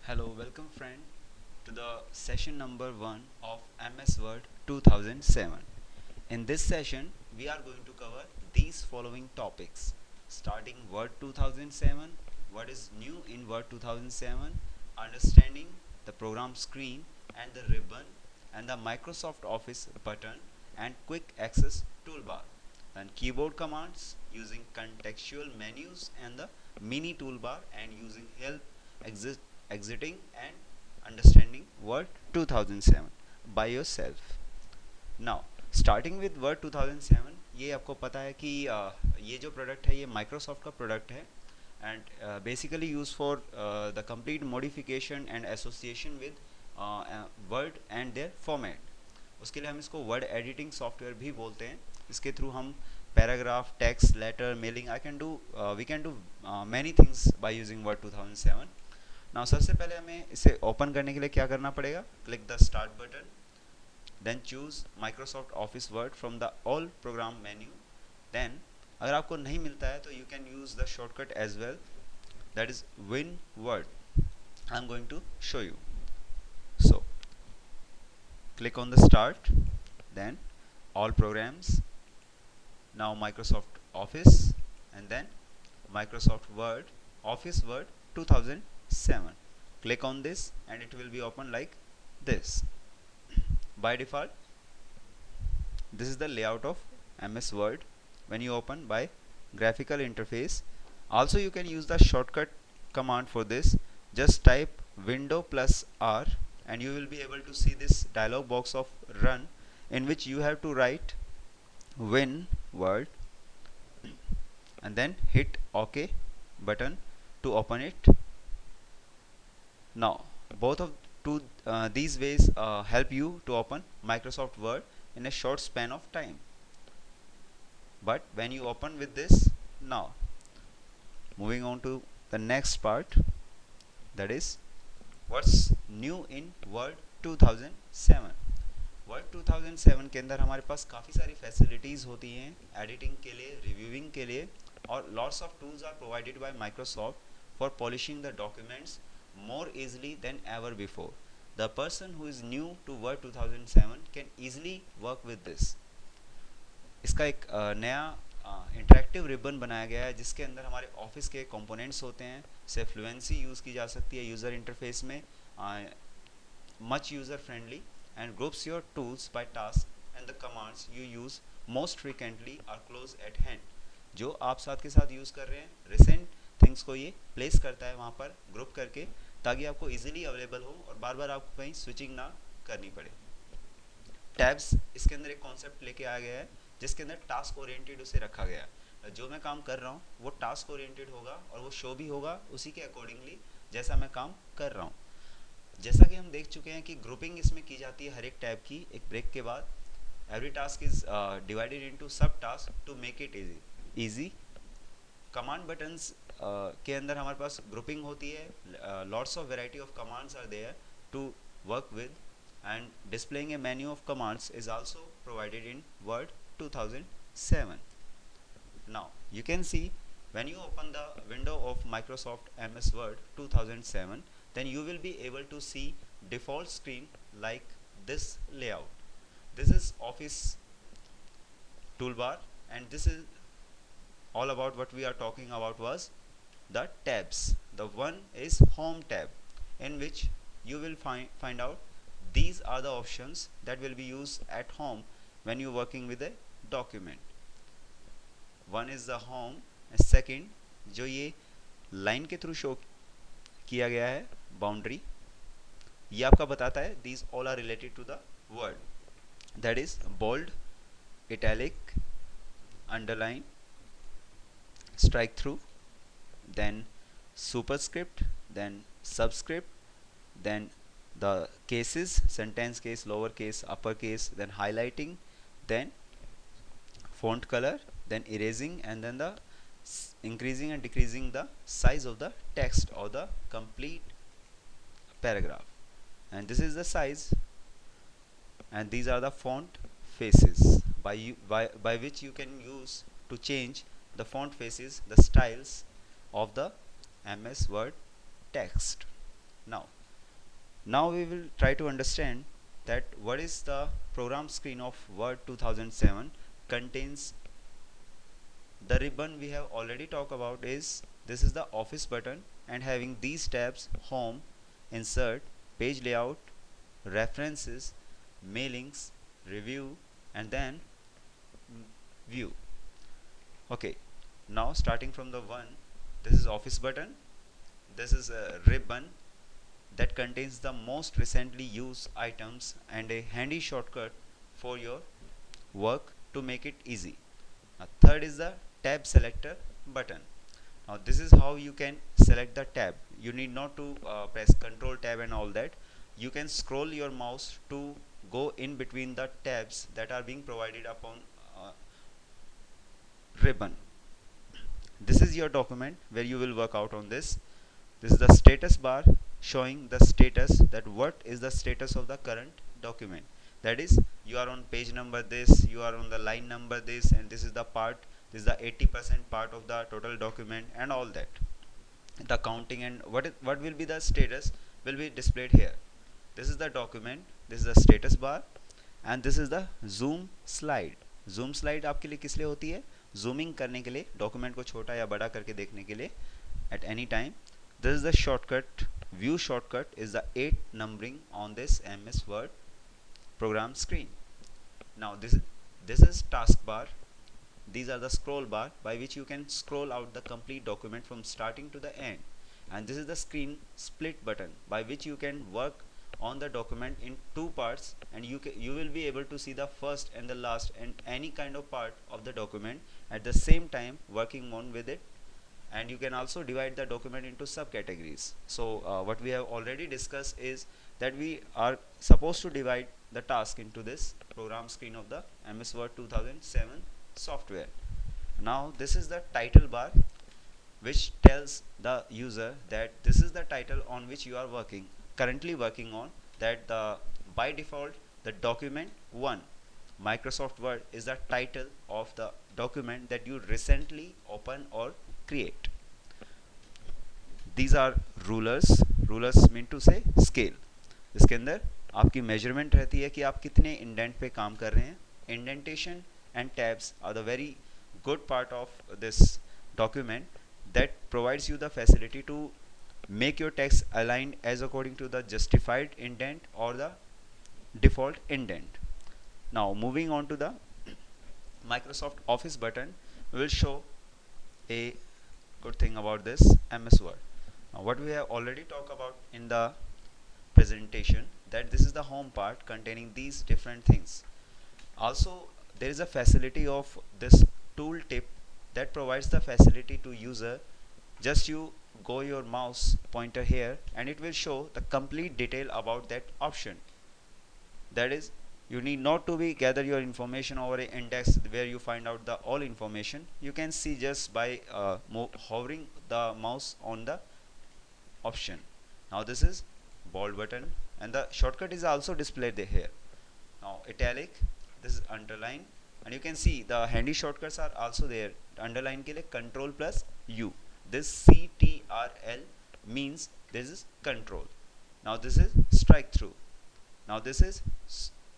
Hello, welcome friend to the session number 1 of MS Word 2007. In this session, we are going to cover these following topics. Starting Word 2007, what is new in Word 2007, understanding the program screen and the ribbon and the Microsoft Office button and quick access toolbar. Then keyboard commands using contextual menus and the mini toolbar and using help exiting and understanding Word 2007 by yourself. Now starting with Word 2007, ये आपको पता है कि ये जो product है ये Microsoft का प्रोडक्ट है and basically use for the complete modification and association with Word and their format. उसके लिए हम इसको वर्ड एडिटिंग सॉफ्टवेयर भी बोलते हैं. इसके थ्रू हम paragraph, text, letter, mailing we can do many things by using Word 2007. Now सबसे पहले हमें इसे ओपन करने के लिए क्या करना पड़ेगा? Click the start button, then choose Microsoft Office Word from the all program menu. Then अगर आपको नहीं मिलता है तो you can use the shortcut as well, that is win word. I am going to show you. So click on the start, then all programs, now Microsoft Office, and then Microsoft Word, Office Word 2007. Click on this and it will be open like this. By default, this is the layout of MS Word when you open by graphical interface. Also you can use the shortcut command for this. Just type window plus R and you will be able to see this dialog box of run, in which you have to write win word and then hit OK button to open it. Now both of these ways help you to open Microsoft Word in a short span of time. But when you open with this, now moving on to the next part, that is what's new in Word 2007. Word 2007 के अंदर हमारे पास काफ़ी सारी facilities होती हैं editing के लिए, reviewing के लिए, और lots of tools are provided by Microsoft for polishing the documents more easily than ever before. The person who is new to Word 2007 can easily work with this. इसका एक नया इंटरेक्टिव रिबन बनाया गया है जिसके अंदर हमारे ऑफिस के कंपोनेंट्स होते हैं. से फ्लुएंसी यूज़ की जा सकती है यूज़र इंटरफेस में, much user friendly, and groups your tools by task, and the commands you use most frequently are close at hand. जो आप साथ के साथ यूज़ कर रहे हैं, रिसेंट थिंग्स को ये प्लेस करता है वहाँ पर ग्रुप करके, ताकि आपको इजीली अवेलेबल हो और बार बार आपको कहीं स्विचिंग ना करनी पड़े. टैब्स, इसके अंदर एक कॉन्सेप्ट लेके आया गया है जिसके अंदर टास्क ओरिएंटेड उसे रखा गया है. जो मैं काम कर रहा हूँ वो टास्क ओरिएंटेड होगा और वो शो भी होगा उसी के अकॉर्डिंगली जैसा मैं काम कर रहा हूँ. जैसा कि हम देख चुके हैं कि ग्रुपिंग इसमें की जाती है हर एक टैब की एक ब्रेक के बाद. Every task is divided into sub task to make it easy. Command buttons के अंदर हमारे पास ग्रुपिंग होती है. Lots of variety of commands are there to work with, and displaying a menu of commands is also provided in Word 2007. Now you can see when you open the window of Microsoft MS Word 2007, then you will be able to see default screen like this layout. This is Office toolbar, and this is all about what we are talking about was the tabs. The one is Home tab, in which you will find out these are the options that will be used at home when you're working with a document. One is the Home. Second जो ये line के through show किया गया है boundary, ये आपका बताता है these all are related to the Word, that is bold, italic, underline, strike through, then superscript, then subscript, then the cases, sentence case, lower case, upper case, then highlighting, then font color, then erasing, and then the increasing and decreasing the size of the text or the complete paragraph. And this is the size, and these are the font faces by which you can use to change the font faces, the styles of the MS Word text. Now Now we will try to understand that what is the program screen of Word 2007 contains. The ribbon we have already talked about is this is the office button and having these tabs: home, insert, page layout, references, mailings, review, and then view. Okay, now starting from the one, this is office button, this is a ribbon that contains the most recently used items and a handy shortcut for your work to make it easy. Now third is the tab selector button. Now this is how you can select the tab. You need not to press control tab and all that. You can scroll your mouse to go in between the tabs that are being provided upon ribbon. This is your document where you will work out on this. This is the status bar showing the status, that what is the status of the current document. That is, you are on page number this, you are on the line number this, and this is the part, this is the 80% part of the total document and all that. The counting and what will be the status will be displayed here. This is the document, this is the status bar, and this is the zoom slide. Zoom slide आपके लिए किस लिए होती है? Zooming करने के लिए, document को छोटा या बड़ा करके देखने के लिए at any time. This is the shortcut. View shortcut is the 8 numbering on this MS Word program screen. Now this is taskbar. These are the scroll bar by which you can scroll out the complete document from starting to the end. And this is the screen split button by which you can work on the document in two parts, and you will be able to see the first and the last and any kind of part of the document at the same time working on with it. And you can also divide the document into subcategories. So what we have already discussed is that we are supposed to divide the task into this program screen of the MS Word 2007 software. Now this is the title bar, which tells the user that this is the title on which you are currently working on, that by default the document 1 Microsoft Word is the title of the document that you recently open or create. These are rulers. Rulers mean to say scale. इसके अंदर आपकी measurement रहती है कि आप कितने indent पे काम कर रहे हैं. Indentation and tabs are the very good part of this document that provides you the facility to make your text aligned as according to the justified indent or the default indent. Now moving on to the Microsoft Office button, we will show a good thing about this MS Word. Now what we have already talked about in the presentation, that this is the home part containing these different things. Also there is a facility of this tool tip that provides the facility to user. Just you go your mouse pointer here and it will show the complete detail about that option. That is, you need not to be gather your information over an index where you find out the all information. You can see just by hovering the mouse on the option. Now this is bold button, and the shortcut is also displayed here. Now italic, this is underline, and you can see the handy shortcuts are also there. Underline के लिए control plus U. This CTRL means this is control. Now this is strike through. Now this is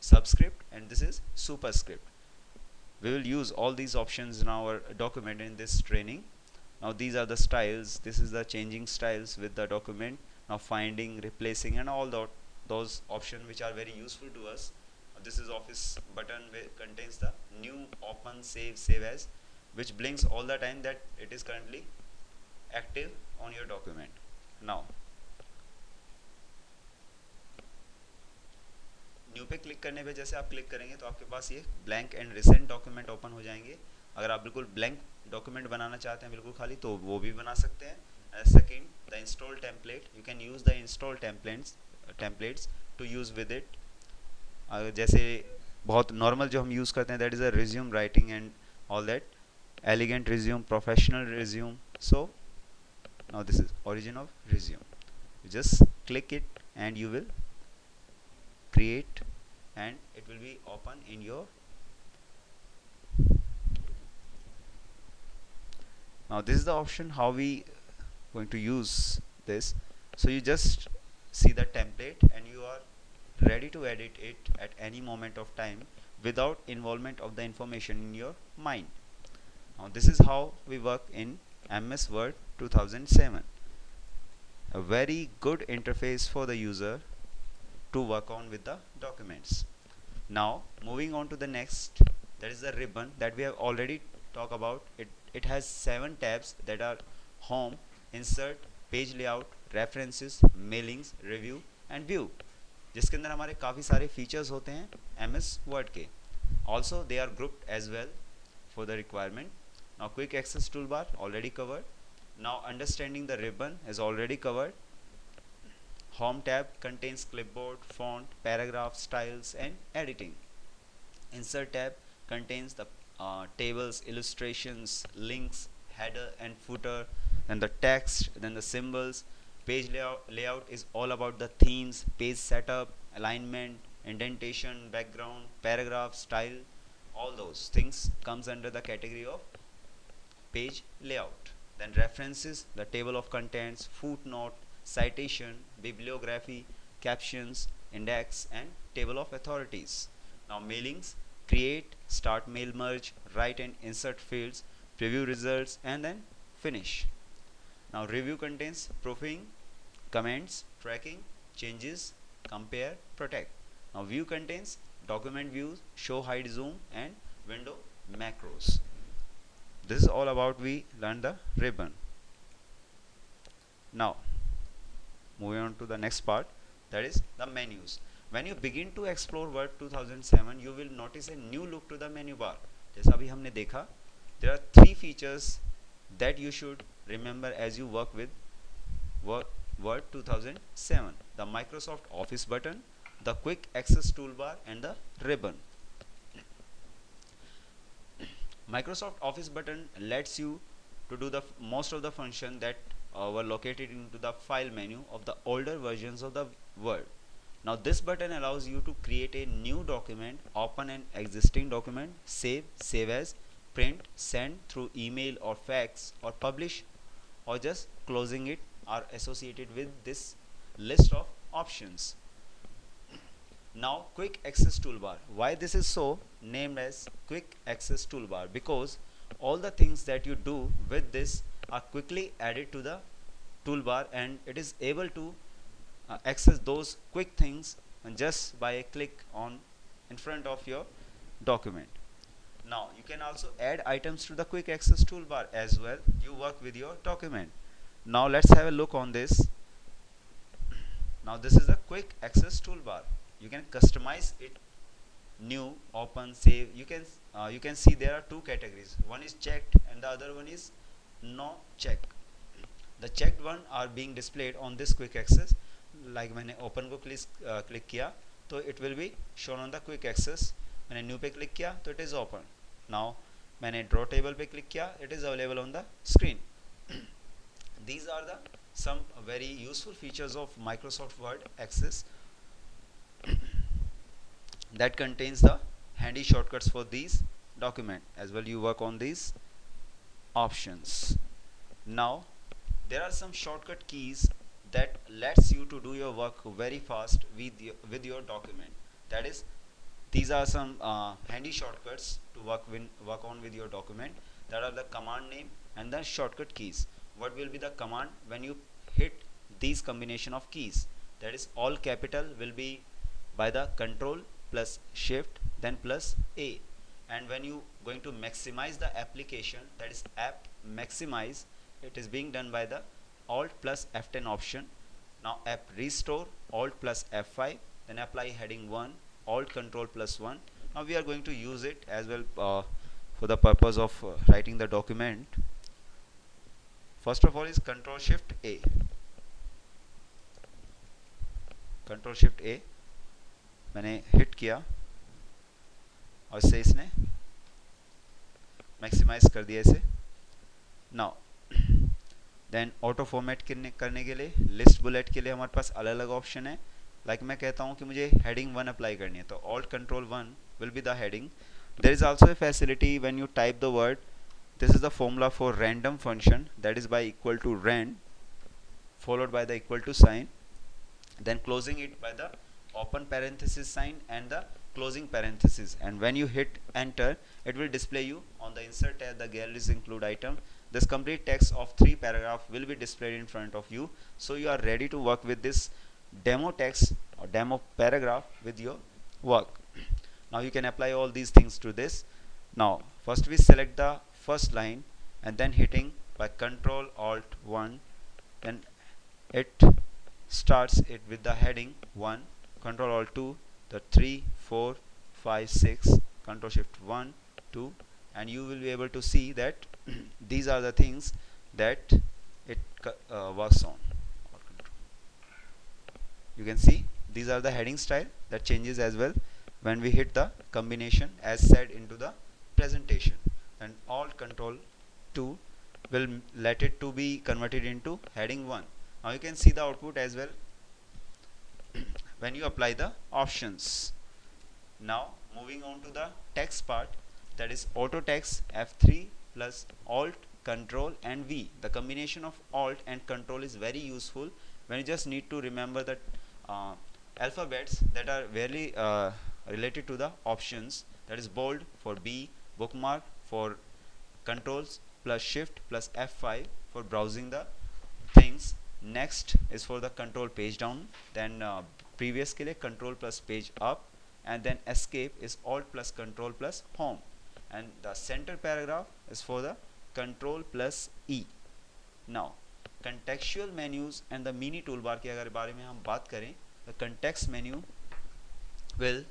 subscript, and this is superscript. We will use all these options in our document in this training. Now these are the styles. This is the changing styles with the document. Now finding, replacing, and all those options which are very useful to us. This is office button, which contains the new, open, save as, which blinks all the time that it is currently active on your document. Now new पे click करने पे जैसे आप click करेंगे तो आपके पास ये blank and recent document open हो जाएंगे. अगर आप बिल्कुल ब्लैंक डॉक्यूमेंट बनाना चाहते हैं बिल्कुल खाली, तो वो भी बना सकते हैं. Second, the install template, you can use the install templates to use with it. जैसे बहुत नॉर्मल जो हम यूज़ करते हैं, that is a resume writing and all that, elegant resume, professional resume. So now this is origin of resume. You just click it and you will create, and it will be open in your. Now this is the option how we going to use this. So you just see the template and you are ready to edit it at any moment of time without involvement of the information in your mind. Now this is how we work in MS Word 2007. A very good interface for the user to work on with the documents. Now moving on to the next, that is the ribbon that we have already talked about. It has 7 tabs that are home, insert, page layout, references, mailings, review and view, जिसके अंदर हमारे काफ़ी सारे features होते हैं MS Word के. Also they are grouped as well for the requirement. Now quick access toolbar already covered. Now understanding the ribbon is already covered. Home tab contains clipboard, font, paragraph, styles and editing. Insert tab contains the tables, illustrations, links, header and footer, then the text, then the symbols. Page layout is all about the themes, page setup, alignment, indentation, background, paragraph, style. All those things comes under the category of page layout. Then references, the table of contents, footnote, citation, bibliography, captions, index and table of authorities. Now mailings, create, start mail merge, write and insert fields, preview results and then finish. Now review contains proofing, comments, tracking, changes, compare, protect. Now view contains document views, show, hide, zoom and window macros. This is all about we learned the ribbon. Now moving on to the next part, that is the menus. When you begin to explore Word 2007, you will notice a new look to the menu bar. जैसा अभी हमने देखा, there are 3 features that you should remember as you work with Word 2007: the Microsoft Office button, the quick access toolbar and the ribbon. Microsoft Office button lets you to do the most of the function that were located into the file menu of the older versions of the Word. Now this button allows you to create a new document, open an existing document, save as, print, send through email or fax, or publish, or just closing it are associated with this list of options. Now quick access toolbar. Why this is so named as quick access toolbar? Because all the things that you do with this are quickly added to the toolbar and it is able to access those quick things just by a click on in front of your document. Now you can also add items to the quick access toolbar as well. You work with your document. Now let's have a look on this. Now this is the quick access toolbar. You can customize it, new, open, save. You can see there are 2 categories. One is checked and the other one is no check. The checked one are being displayed on this quick access. Like मैंने open को click किया तो it will be shown on the quick access. मैंने new पे click किया तो it is open. Now मैंने draw table पे click किया, it is available on the screen. These are the some very useful features of Microsoft Word Access that contains the handy shortcuts for these document as well. You work on these options. Now there are some shortcut keys that lets you to do your work very fast with your document. That is, these are some handy shortcuts to work on with your document. That are the command name and the shortcut keys. What will be the command when you hit these combination of keys? That is, all capital will be by the control plus shift then plus A, and when you going to maximize the application, that is app maximize, it is being done by the alt plus F10 option. Now app restore, alt plus F5, then apply heading 1, alt control plus 1. Now we are going to use it as well for the purpose of writing the document. First of all is control shift A. Control shift ए मैंने hit किया और इससे इसने maximise कर दिया इसे. Now then auto format करने के लिए लिस्ट बुलेट के लिए हमारे पास अलग अलग ऑप्शन है. लाइक मैं कहता हूँ कि मुझे हेडिंग 1 अप्लाई करनी है तो Alt control 1 will be the heading. There is also a facility when you type the word. This is the formula for random function, that is by equal to rand followed by the equal to sign, then closing it by the open parenthesis sign and the closing parenthesis, and when you hit enter it will display you on the insert tab the galleries include item. This complete text of 3 paragraph will be displayed in front of you, so you are ready to work with this demo text or demo paragraph with your work. Now you can apply all these things to this. Now first we select the first line and then hitting by Control Alt 1, then it starts it with the heading 1, Control Alt 2, the 3, 4, 5, 6, Control Shift 1, 2, and you will be able to see that these are the things that it works on. You can see these are the heading style that changes as well when we hit the combination as said into the presentation, and Alt Control 2 will let it to be converted into heading 1. Now you can see the output as well when you apply the options. Now moving on to the text part, that is auto text F3 plus Alt Control and V. The combination of Alt and Control is very useful when you just need to remember the uh, alphabets that are very related to the options, that is bold for B, bookmark for controls plus shift plus F5 for browsing the things. Next is for the control page down, then previous के लिए control plus page up, and then escape is alt plus control plus home, and the center paragraph is for the control plus E. Now contextual menus and the mini toolbar के अगर बारे में हम बात करें, the context menu will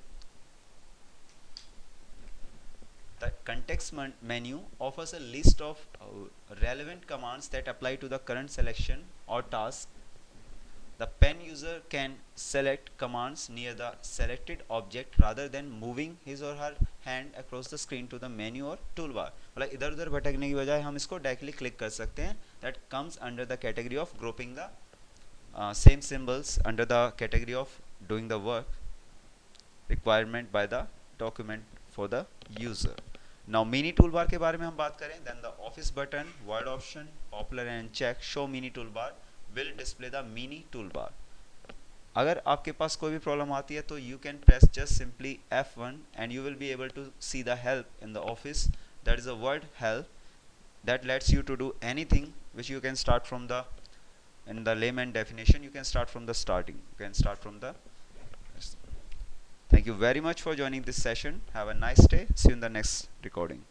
the context menu offers a list of relevant commands that apply to the current selection or task. The pen user can select commands near the selected object rather than moving his or her hand across the screen to the menu or toolbar. मतलब इधर उधर भटकने की बजाय हम इसको directly click कर सकते हैं. That comes under the category of grouping the same symbols under the category of doing the work requirement by the document for the user. Now mini toolbar के बारे में हम बात करें, then the office button, word option, popular and check show mini toolbar will display the mini toolbar. अगर आपके पास कोई भी प्रॉब्लम आती है तो you can press just simply F1 and you will be able to see the help in the office. That is a word help that lets you to do anything which you can start from the, in the layman definition, you can start from the starting, you can start from the. Thank you very much for joining this session. Have a nice day. See you in the next recording.